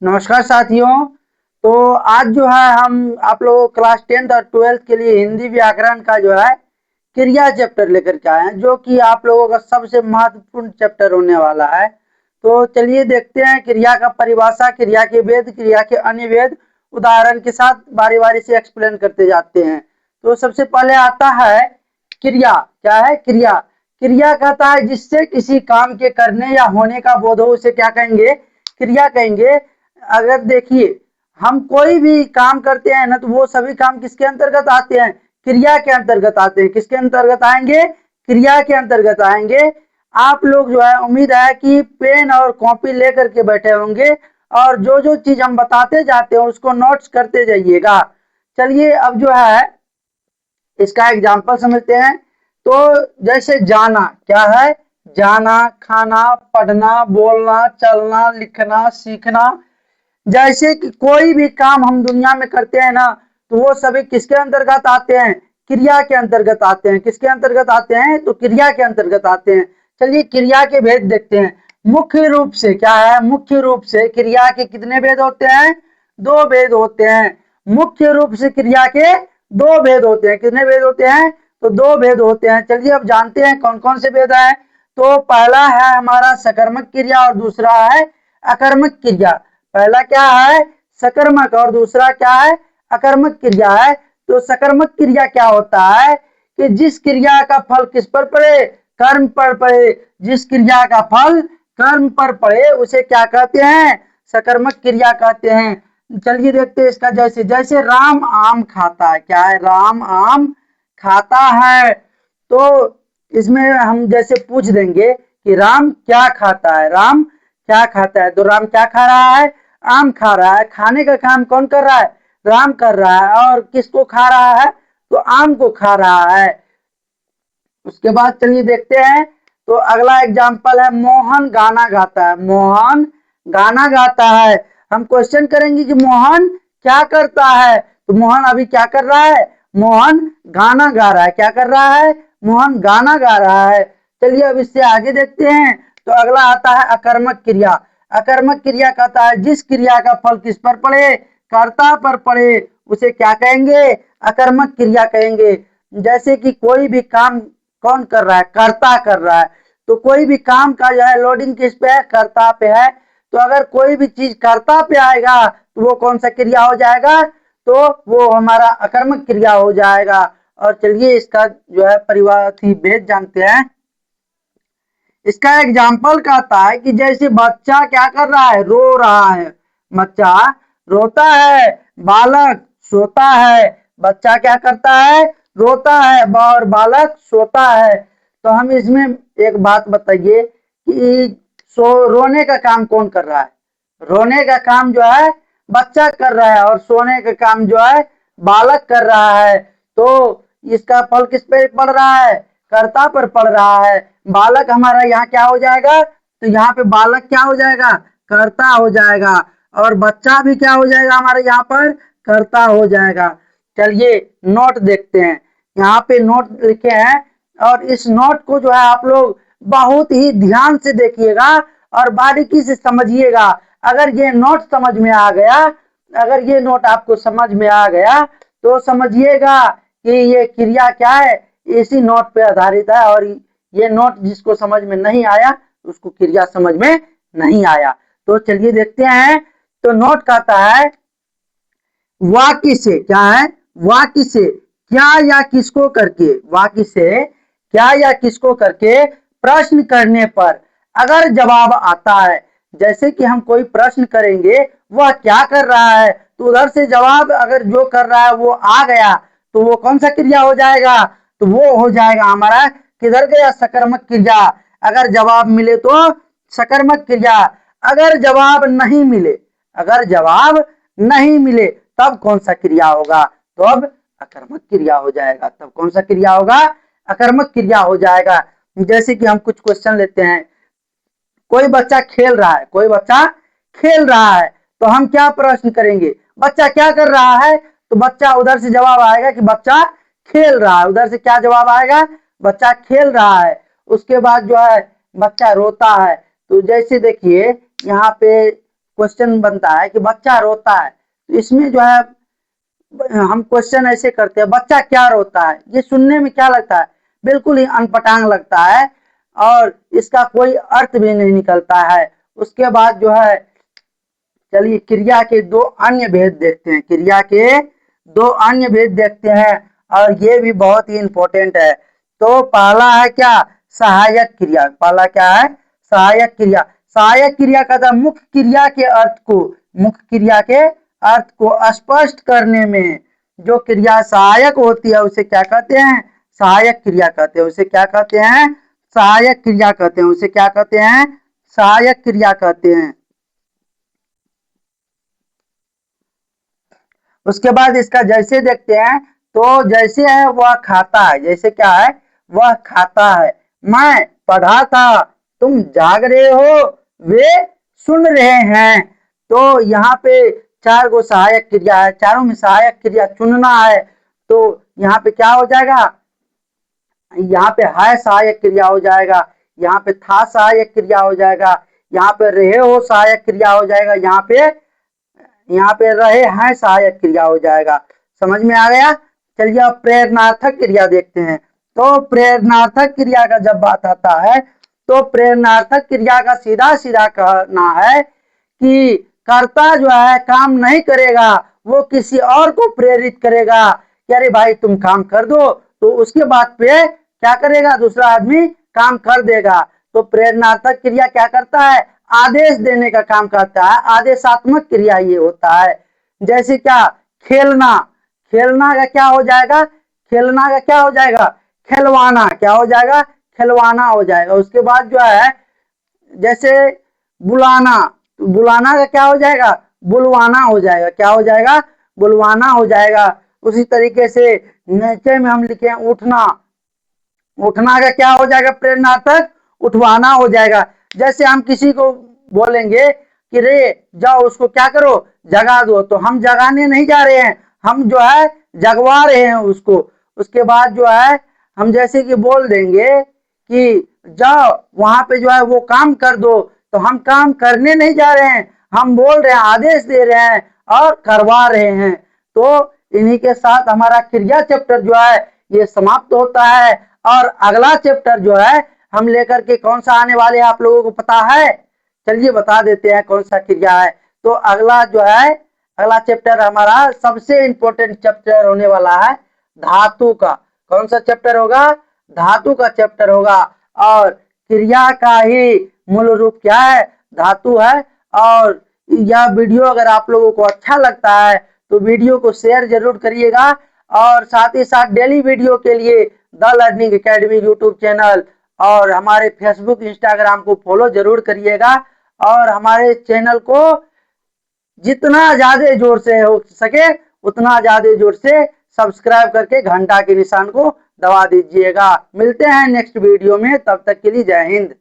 नमस्कार साथियों। तो आज जो है हम आप लोगों को क्लास 10th और 12th के लिए हिंदी व्याकरण का जो है क्रिया चैप्टर लेकर के आए हैं, जो कि आप लोगों का सबसे महत्वपूर्ण चैप्टर होने वाला है। तो चलिए देखते हैं क्रिया का परिभाषा, क्रिया के भेद, क्रिया के अन्य भेद उदाहरण के साथ बारी बारी से एक्सप्लेन करते जाते हैं। तो सबसे पहले आता है क्रिया। क्या है क्रिया? क्रिया कहता है जिससे किसी काम के करने या होने का बोध हो, उसे क्या कहेंगे? क्रिया कहेंगे। अगर देखिए हम कोई भी काम करते हैं ना, तो वो सभी काम किसके अंतर्गत आते हैं? क्रिया के अंतर्गत आते हैं। किसके अंतर्गत आएंगे? क्रिया के अंतर्गत आएंगे। आप लोग जो है उम्मीद है कि पेन और कॉपी लेकर के बैठे होंगे और जो जो चीज हम बताते जाते हैं उसको नोट्स करते जाइएगा। चलिए अब जो है इसका एग्जाम्पल समझते हैं। तो जैसे जाना, क्या है? जाना, खाना, पढ़ना, बोलना, चलना, लिखना, सीखना। जैसे कि कोई भी काम हम दुनिया में करते हैं ना, तो वो सभी किसके अंतर्गत आते हैं? क्रिया के अंतर्गत आते हैं। किसके अंतर्गत आते हैं? तो क्रिया के अंतर्गत आते हैं। चलिए क्रिया के भेद देखते हैं। मुख्य रूप से क्या है? मुख्य रूप से क्रिया के कितने भेद होते हैं? दो भेद होते हैं। मुख्य रूप से क्रिया के दो भेद होते हैं। कितने भेद होते हैं? तो दो भेद होते हैं। चलिए अब जानते हैं कौन कौन से भेद हैं। तो पहला है हमारा सकर्मक क्रिया और दूसरा है अकर्मक क्रिया। पहला क्या है? सकर्मक और दूसरा क्या है? अकर्मक क्रिया है। तो सकर्मक क्रिया क्या होता है कि जिस क्रिया का फल किस पर पड़े? कर्म पर पड़े। जिस क्रिया का फल कर्म पर पड़े उसे क्या कहते हैं? सकर्मक क्रिया कहते हैं। चलिए देखते हैं इसका। जैसे जैसे राम आम खाता है। क्या है? राम आम खाता है। तो इसमें हम जैसे पूछ देंगे कि राम क्या खाता है? राम क्या खाता है? तो राम क्या खा रहा है? आम खा रहा है। खाने का काम कौन कर रहा है? राम कर रहा है। और किसको खा रहा है? तो आम को खा रहा है। उसके बाद चलिए देखते हैं। तो अगला एग्जाम्पल है मोहन गाना गाता है। मोहन गाना गाता है। हम क्वेश्चन करेंगे कि मोहन क्या करता है? तो मोहन अभी क्या कर रहा है? मोहन गाना गा रहा है। क्या कर रहा है? मोहन गाना गा रहा है। चलिए अब इससे आगे देखते हैं। तो अगला आता है अकर्मक क्रिया। अकर्मक क्रिया कहता है जिस क्रिया का फल किस पर पड़े? कर्ता पर पड़े उसे क्या कहेंगे? अकर्मक क्रिया कहेंगे। जैसे कि कोई भी काम कौन कर रहा है? कर्ता कर रहा है। तो कोई भी काम का जो है लोडिंग किस पे है? कर्ता पे है। तो अगर कोई भी चीज कर्ता पे आएगा तो वो कौन सा क्रिया हो जाएगा? तो वो हमारा अकर्मक क्रिया हो जाएगा। और चलिए इसका जो है परिवार्थी भेद जानते हैं। इसका एग्जाम्पल कहता है कि जैसे बच्चा क्या कर रहा है? रो रहा है। बच्चा रोता है। बालक सोता है। बच्चा क्या करता है? रोता है और बालक सोता है। तो हम इसमें एक बात बताइए कि रोने का काम कौन कर रहा है? रोने का काम जो है बच्चा कर रहा है और सोने का काम जो है बालक कर रहा है। तो इसका फल किस पे पड़ रहा है? कर्ता पर पड़ रहा है। बालक हमारा यहाँ क्या हो जाएगा? तो यहाँ पे बालक क्या हो जाएगा? कर्ता हो जाएगा। और बच्चा भी क्या हो जाएगा हमारे यहाँ पर? कर्ता हो जाएगा। चलिए नोट देखते हैं। यहाँ पे नोट लिखे हैं और इस नोट को जो है आप लोग बहुत ही ध्यान से देखिएगा और बारीकी से समझिएगा। अगर ये नोट समझ में आ गया, अगर ये नोट आपको समझ में आ गया तो समझिएगा कि ये क्रिया क्या है, इसी नोट पे आधारित है। और ये नोट जिसको समझ में नहीं आया उसको क्रिया समझ में नहीं आया। तो चलिए देखते हैं। तो नोट कहता है वाक्य से, क्या है? वाक्य से क्या या किसको करके, वाक्य से क्या या किसको करके प्रश्न करने पर अगर जवाब आता है। जैसे कि हम कोई प्रश्न करेंगे वह क्या कर रहा है, तो उधर से जवाब अगर जो कर रहा है वो आ गया तो वो कौन सा क्रिया हो जाएगा? तो वो हो जाएगा हमारा किधर गया? सकर्मक क्रिया। अगर जवाब मिले तो सकर्मक क्रिया। अगर जवाब नहीं मिले, अगर जवाब नहीं मिले तब कौन सा क्रिया होगा? तो अब अकर्मक क्रिया हो जाएगा। तब कौन सा क्रिया होगा? अकर्मक क्रिया हो जाएगा। जैसे कि हम कुछ क्वेश्चन लेते हैं। कोई बच्चा खेल रहा है। कोई बच्चा खेल रहा है। तो हम क्या प्रश्न करेंगे? बच्चा क्या कर रहा है? तो बच्चा उधर से जवाब आएगा कि बच्चा खेल रहा है। उधर से क्या जवाब आएगा? बच्चा खेल रहा है। उसके बाद जो है बच्चा रोता है। तो जैसे देखिए यहाँ पे क्वेश्चन बनता है कि बच्चा रोता है, तो इसमें जो है हम क्वेश्चन ऐसे करते हैं, बच्चा क्या रोता है। ये सुनने में क्या लगता है, बिल्कुल ही अनपटांग लगता है और इसका कोई अर्थ भी नहीं निकलता है। उसके बाद जो है चलिए क्रिया के दो अन्य भेद देखते हैं, क्रिया के दो अन्य भेद देखते हैं और ये भी बहुत ही इंपॉर्टेंट है। तो पहला है क्या, सहायक क्रिया। पहला क्या है, सहायक क्रिया। सहायक क्रिया का मुख्य क्रिया के अर्थ को, मुख्य क्रिया के अर्थ को स्पष्ट करने में जो क्रिया सहायक होती है उसे क्या कहते हैं, सहायक क्रिया कहते हैं। उसे क्या कहते हैं, सहायक क्रिया कहते हैं। उसे क्या कहते हैं, सहायक क्रिया कहते हैं। उसके बाद इसका जैसे देखते हैं, तो जैसे है वह खाता है, जैसे क्या है, वह खाता है। मैं पढ़ा था, तुम जाग रहे हो, वे सुन रहे हैं। तो यहाँ पे चार गो सहायक क्रिया है, चारों में सहायक क्रिया चुनना है। तो यहाँ पे क्या हो जाएगा, यहाँ पे है सहायक क्रिया हो जाएगा, यहाँ पे था सहायक क्रिया हो जाएगा, यहाँ पे रहे हो सहायक क्रिया हो जाएगा, यहाँ पे रहे हैं सहायक क्रिया हो जाएगा। समझ में आ गया। चलिए अब प्रेरणार्थक क्रिया देखते हैं। तो प्रेरणार्थक क्रिया का जब बात आता है, तो प्रेरणार्थक क्रिया का सीधा सीधा कहना है कि कर्ता जो है काम नहीं करेगा, वो किसी और को प्रेरित करेगा कि अरे भाई तुम काम कर दो, तो उसके बाद पे क्या करेगा, दूसरा आदमी काम कर देगा। तो प्रेरणार्थक क्रिया क्या करता है, आदेश देने का काम करता है, आदेशात्मक क्रिया ये होता है। जैसे क्या, खेलना, खेलना का क्या हो जाएगा, खेलना का क्या हो जाएगा, खिलवाना, क्या हो जाएगा, खिलवाना हो जाएगा। उसके बाद जो है जैसे बुलाना, बुलाना का क्या हो जाएगा, बुलवाना हो जाएगा, क्या हो जाएगा, बुलवाना हो जाएगा। उसी तरीके से नीचे में हम लिखे उठना, उठना का क्या हो जाएगा, प्रेरणार्थक, उठवाना हो जाएगा। जैसे हम किसी को बोलेंगे कि रे जाओ उसको क्या करो, जगा दो, तो हम जगाने नहीं जा रहे हैं, हम जो है जगवा रहे हैं उसको। उसके बाद जो है हम जैसे कि बोल देंगे कि जाओ वहां पे जो है वो काम कर दो, तो हम काम करने नहीं जा रहे हैं, हम बोल रहे हैं, आदेश दे रहे हैं और करवा रहे हैं। तो इन्हीं के साथ हमारा क्रिया चैप्टर जो है ये समाप्त होता है। और अगला चैप्टर जो है हम लेकर के कौन सा आने वाले हैं, आप लोगों को पता है, चलिए बता देते हैं कौन सा क्रिया है। तो अगला जो है, अगला चैप्टर हमारा सबसे इंपॉर्टेंट चैप्टर होने वाला है धातु का। कौन सा चैप्टर होगा, धातु का चैप्टर होगा। और क्रिया का ही मूल रूप क्या है, धातु है। और यह वीडियो अगर आप लोगों को अच्छा लगता है तो वीडियो को शेयर जरूर करिएगा। और साथ ही साथ डेली वीडियो के लिए the learning academy YouTube channel और हमारे फेसबुक इंस्टाग्राम को फॉलो जरूर करिएगा। और हमारे चैनल को जितना ज्यादा जोर से हो सके उतना ज्यादा जोर से सब्सक्राइब करके घंटा के निशान को दबा दीजिएगा। मिलते हैं नेक्स्ट वीडियो में, तब तक के लिए जय हिंद।